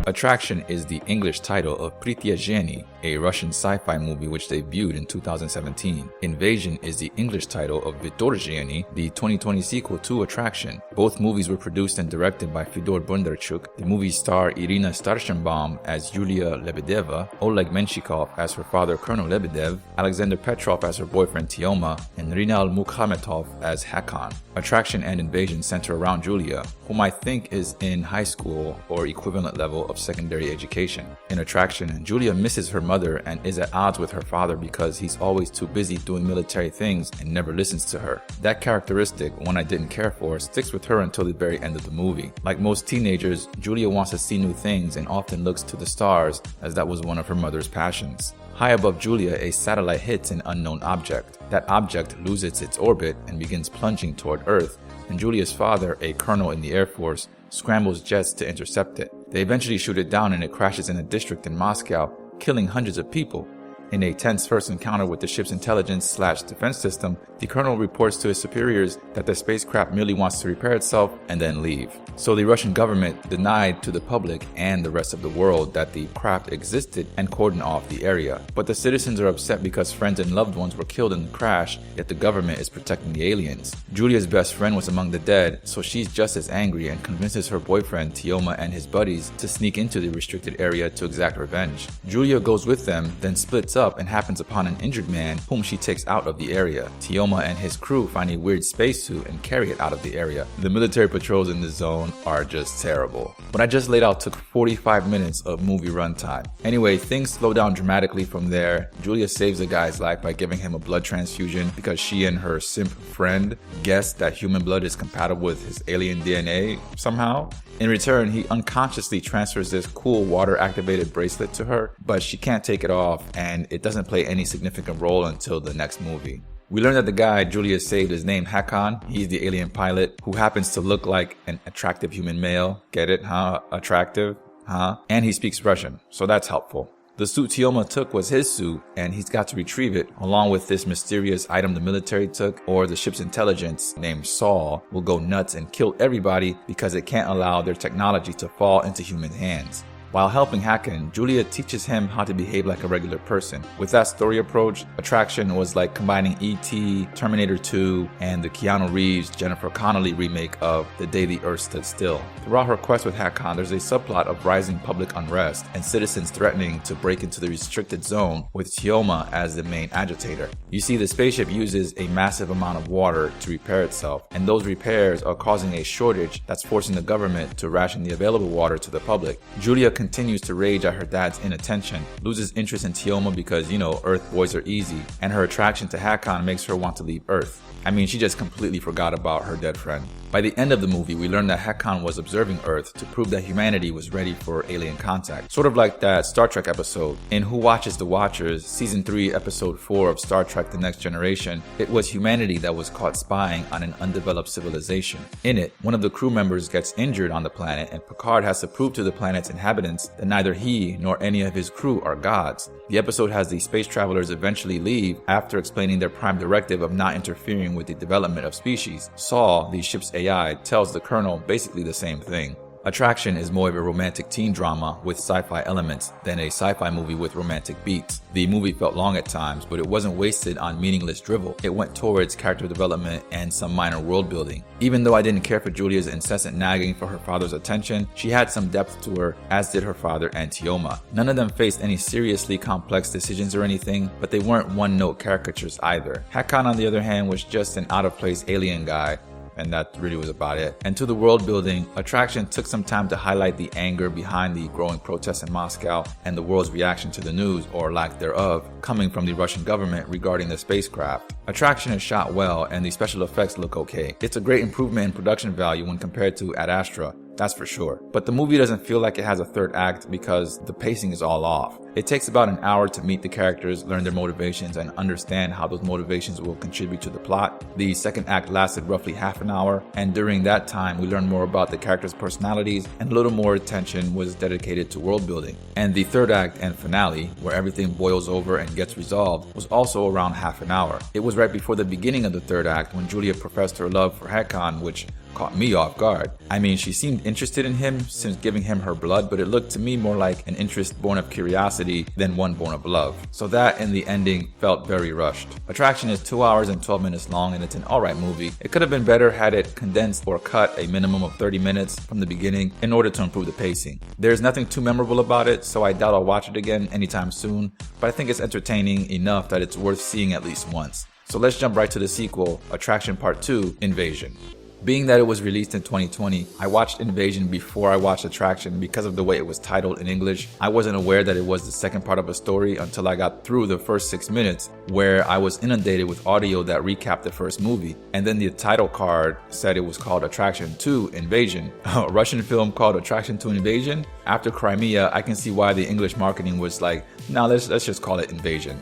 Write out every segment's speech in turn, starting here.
Attraction is the English title of Prityazhenie, a Russian sci-fi movie which debuted in 2017. Invasion is the English title of Vtorzhenie, the 2020 sequel to Attraction. Both movies were produced and directed by Fyodor Bondarchuk. The movies star Irina Starshenbaum as Yulia Lebedeva, Oleg Menshikov as her father Colonel Lebedev, Alexander Petrov as her boyfriend Tioma, and Rinal Mukhametov as Hakan. Attraction and Invasion center around Julia, whom I think is in high school or equivalent level of secondary education. In Attraction, Julia misses her mother and is at odds with her father because he's always too busy doing military things and never listens to her. That characteristic, one I didn't care for, sticks with her until the very end of the movie. Like most teenagers, Julia wants to see new things and often looks to the stars, as that was one of her mother's passions. High above Julia, a satellite hits an unknown object. That object loses its orbit and begins plunging toward Earth, and Julia's father, a colonel in the Air Force, scrambles jets to intercept it. They eventually shoot it down and it crashes in a district in Moscow, killing hundreds of people. In a tense first encounter with the ship's intelligence/defense system, the colonel reports to his superiors that the spacecraft merely wants to repair itself and then leave. So the Russian government denied to the public and the rest of the world that the craft existed and cordoned off the area. But the citizens are upset because friends and loved ones were killed in the crash, yet the government is protecting the aliens. Julia's best friend was among the dead, so she's just as angry and convinces her boyfriend Tioma and his buddies to sneak into the restricted area to exact revenge. Julia goes with them, then splits up and happens upon an injured man whom she takes out of the area. Tioma and his crew find a weird spacesuit and carry it out of the area. The military patrols in this zone are just terrible. What I just laid out took 45 minutes of movie runtime. Anyway, things slow down dramatically from there. Julia saves the guy's life by giving him a blood transfusion because she and her simp friend guessed that human blood is compatible with his alien DNA somehow. In return, he unconsciously transfers this cool water-activated bracelet to her, but she can't take it off, and it doesn't play any significant role until the next movie. We learn that the guy Julia saved is named Hakan. He's the alien pilot who happens to look like an attractive human male. Get it, huh? Attractive, huh? And he speaks Russian, so that's helpful. The suit Tioma took was his suit, and he's got to retrieve it, along with this mysterious item the military took, or the ship's intelligence, named Saul, will go nuts and kill everybody because it can't allow their technology to fall into human hands. While helping Hakan, Julia teaches him how to behave like a regular person. With that story approach, Attraction was like combining E.T., Terminator 2, and the Keanu Reeves, Jennifer Connelly remake of The Day the Earth Stood Still. Throughout her quest with Hakan, there's a subplot of rising public unrest and citizens threatening to break into the restricted zone with Tioma as the main agitator. You see, the spaceship uses a massive amount of water to repair itself, and those repairs are causing a shortage that's forcing the government to ration the available water to the public. Julia continues to rage at her dad's inattention, loses interest in Tioma because, Earth boys are easy, and her attraction to Hakan makes her want to leave Earth. I mean, she just completely forgot about her dead friend. By the end of the movie, we learn that Hakan was observing Earth to prove that humanity was ready for alien contact. Sort of like that Star Trek episode. In Who Watches the Watchers, Season 3, Episode 4 of Star Trek The Next Generation, it was humanity that was caught spying on an undeveloped civilization. In it, one of the crew members gets injured on the planet, and Picard has to prove to the planet's inhabitants that neither he nor any of his crew are gods. The episode has the space travelers eventually leave after explaining their prime directive of not interfering with the development of species. Saul, the ship's AI, tells the colonel basically the same thing. Attraction is more of a romantic teen drama with sci-fi elements than a sci-fi movie with romantic beats. The movie felt long at times, but it wasn't wasted on meaningless drivel. It went towards character development and some minor world building. Even though I didn't care for Julia's incessant nagging for her father's attention, she had some depth to her, as did her father and Tioma. None of them faced any seriously complex decisions or anything, but they weren't one-note caricatures either. Hakan, on the other hand, was just an out-of-place alien guy, and that really was about it. And to the world building, Attraction took some time to highlight the anger behind the growing protests in Moscow and the world's reaction to the news, or lack thereof, coming from the Russian government regarding the spacecraft. Attraction is shot well and the special effects look okay. It's a great improvement in production value when compared to Ad Astra, that's for sure. But the movie doesn't feel like it has a third act because the pacing is all off. It takes about an hour to meet the characters, learn their motivations, and understand how those motivations will contribute to the plot. The second act lasted roughly half an hour, and during that time we learned more about the characters' personalities and a little more attention was dedicated to world building. And the third act and finale, where everything boils over and gets resolved, was also around half an hour. It was right before the beginning of the third act when Julia professed her love for Hakan, which caught me off guard. I mean, she seemed interested in him since giving him her blood, but it looked to me more like an interest born of curiosity than one born of love. So that and the ending felt very rushed. Attraction is 2 hours and 12 minutes long and it's an alright movie. It could have been better had it condensed or cut a minimum of 30 minutes from the beginning in order to improve the pacing. There's nothing too memorable about it, so I doubt I'll watch it again anytime soon, but I think it's entertaining enough that it's worth seeing at least once. So let's jump right to the sequel, Attraction Part 2, Invasion. Being that it was released in 2020, I watched Invasion before I watched Attraction because of the way it was titled in English. I wasn't aware that it was the second part of a story until I got through the first 6 minutes, where I was inundated with audio that recapped the first movie. And then the title card said it was called Attraction 2 Invasion. A Russian film called Attraction 2 Invasion? After Crimea, I can see why the English marketing was like, nah, let's just call it Invasion.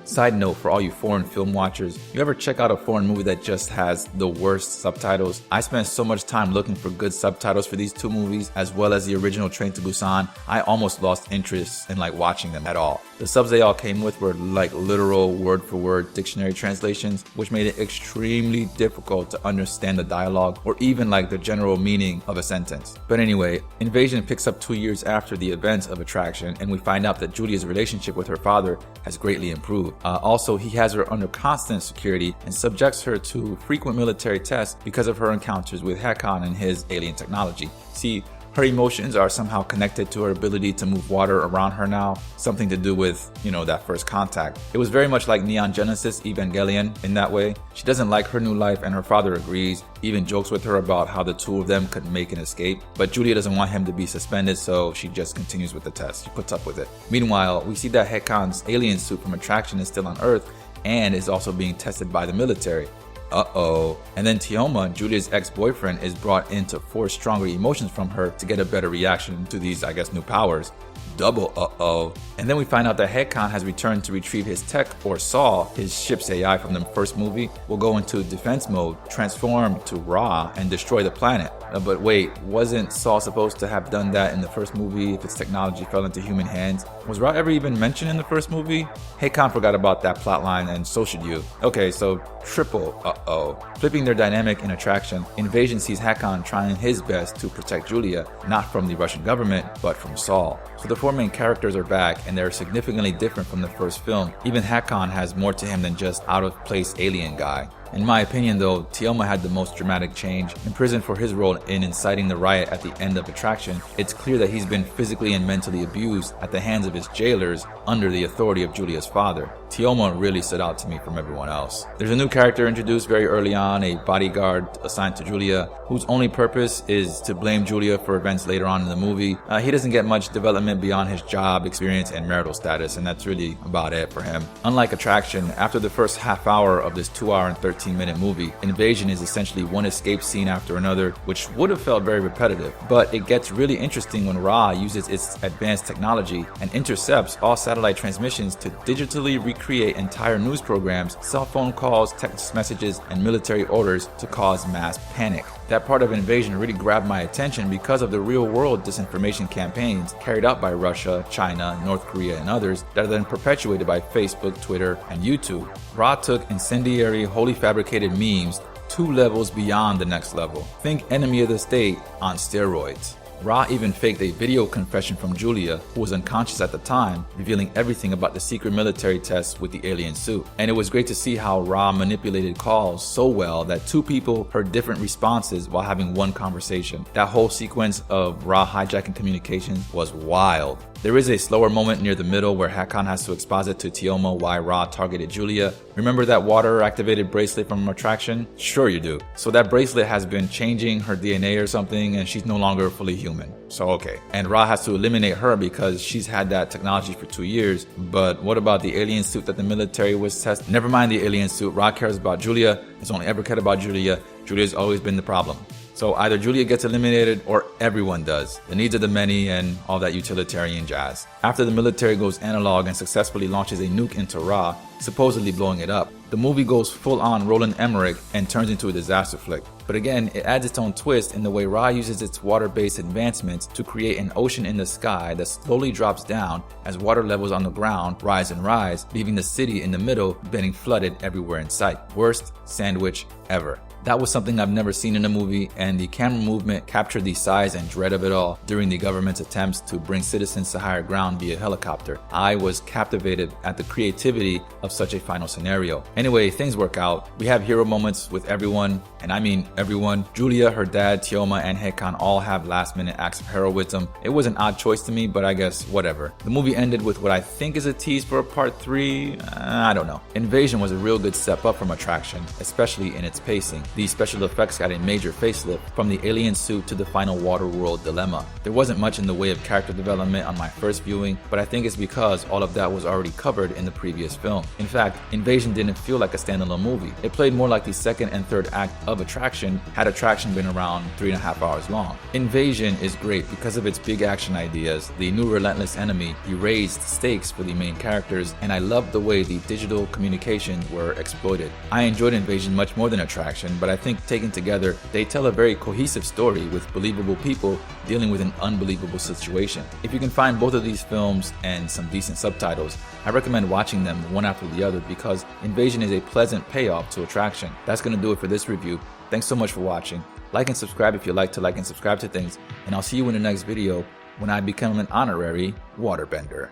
Side note for all you foreign film watchers, you ever check out a foreign movie that just has the worst subtitles? I spent so much time looking for good subtitles for these two movies as well as the original Train to Busan, I almost lost interest in watching them at all. The subs they all came with were literal word for word dictionary translations, which made it extremely difficult to understand the dialogue or even the general meaning of a sentence. But anyway, Invasion picks up 2 years after the events of Attraction, and we find out that Julia's relationship with her father has greatly improved. Also, he has her under constant security and subjects her to frequent military tests because of her encounters with Hakan and his alien technology. See, her emotions are somehow connected to her ability to move water around her now, something to do with, that first contact. It was very much like Neon Genesis Evangelion in that way. She doesn't like her new life and her father agrees, even jokes with her about how the two of them could make an escape. But Julia doesn't want him to be suspended, so she just continues with the test. She puts up with it. Meanwhile, we see that Hakan's alien suit from Attraction is still on Earth and is also being tested by the military. Uh-oh. And then Tioma, Julia's ex-boyfriend, is brought in to force stronger emotions from her to get a better reaction to these, new powers. Double uh-oh. And then we find out that Hakan has returned to retrieve his tech, or Saw, his ship's AI from the first movie, will go into defense mode, transform to Ra, and destroy the planet. But wait, wasn't Saw supposed to have done that in the first movie if its technology fell into human hands? Was Ra ever even mentioned in the first movie? Hakan forgot about that plotline, and so should you. Okay, so triple uh-oh. Flipping their dynamic in Attraction, Invasion sees Hakan trying his best to protect Julia, not from the Russian government, but from Saul. So the four main characters are back, and they're significantly different from the first film. Even Hakan has more to him than just out-of-place alien guy. In my opinion though, Tioma had the most dramatic change. In prison for his role in inciting the riot at the end of Attraction, it's clear that he's been physically and mentally abused at the hands of his jailers under the authority of Julia's father. Tioma really stood out to me from everyone else. There's a new character introduced very early on, a bodyguard assigned to Julia, whose only purpose is to blame Julia for events later on in the movie. He doesn't get much development beyond his job, experience, and marital status, and that's really about it for him. Unlike Attraction, after the first half hour of this 2 hour and 13-minute movie, Invasion is essentially one escape scene after another, which would have felt very repetitive. But it gets really interesting when Ra uses its advanced technology and intercepts all satellite transmissions to digitally recreate entire news programs, cell phone calls, text messages, and military orders to cause mass panic. That part of Invasion really grabbed my attention because of the real-world disinformation campaigns carried out by Russia, China, North Korea, and others that are then perpetuated by Facebook, Twitter, and YouTube. Ra took incendiary, wholly fabricated memes 2 levels beyond the next level. Think enemy of the state on steroids. Ra even faked a video confession from Julia, who was unconscious at the time, revealing everything about the secret military tests with the alien suit. And it was great to see how Ra manipulated calls so well that 2 people heard different responses while having one conversation. That whole sequence of Ra hijacking communications was wild. There is a slower moment near the middle where Hakan has to exposit to Tioma why Ra targeted Julia. Remember that water-activated bracelet from Attraction? Sure you do. So that bracelet has been changing her DNA or something, and she's no longer fully human. So okay. And Ra has to eliminate her because she's had that technology for 2 years. But what about the alien suit that the military was testing? Never mind the alien suit. Ra cares about Julia. Has only ever cared about Julia. Julia's always been the problem. So either Julia gets eliminated or everyone does. The needs of the many and all that utilitarian jazz. After the military goes analog and successfully launches a nuke into Ra, supposedly blowing it up, the movie goes full-on Roland Emmerich and turns into a disaster flick. But again, it adds its own twist in the way Ra uses its water-based advancements to create an ocean in the sky that slowly drops down as water levels on the ground rise and rise, leaving the city in the middle getting flooded everywhere in sight. Worst sandwich ever. That was something I've never seen in a movie, and the camera movement captured the size and dread of it all during the government's attempts to bring citizens to higher ground via helicopter. I was captivated at the creativity of such a final scenario. Anyway, things work out. We have hero moments with everyone, and I mean everyone. Julia, her dad, Tioma, and Hakan all have last-minute acts of heroism. It was an odd choice to me, but I guess whatever. The movie ended with what I think is a tease for a part 3. I don't know. Invasion was a real good step up from Attraction, especially in its pacing. The special effects got a major facelift, from the alien suit to the final water world dilemma. There wasn't much in the way of character development on my first viewing, but I think it's because all of that was already covered in the previous film. In fact, Invasion didn't feel like a standalone movie. It played more like the second and third act of Attraction had Attraction been around 3.5 hours long. Invasion is great because of its big action ideas, the new relentless enemy, the raised stakes for the main characters, and I loved the way the digital communications were exploited. I enjoyed Invasion much more than Attraction, but I think taken together, they tell a very cohesive story with believable people dealing with an unbelievable situation. If you can find both of these films and some decent subtitles, I recommend watching them one after the other because Invasion is a pleasant payoff to Attraction. That's going to do it for this review. Thanks so much for watching. Like and subscribe if you like to like and subscribe to things, and I'll see you in the next video when I become an honorary waterbender.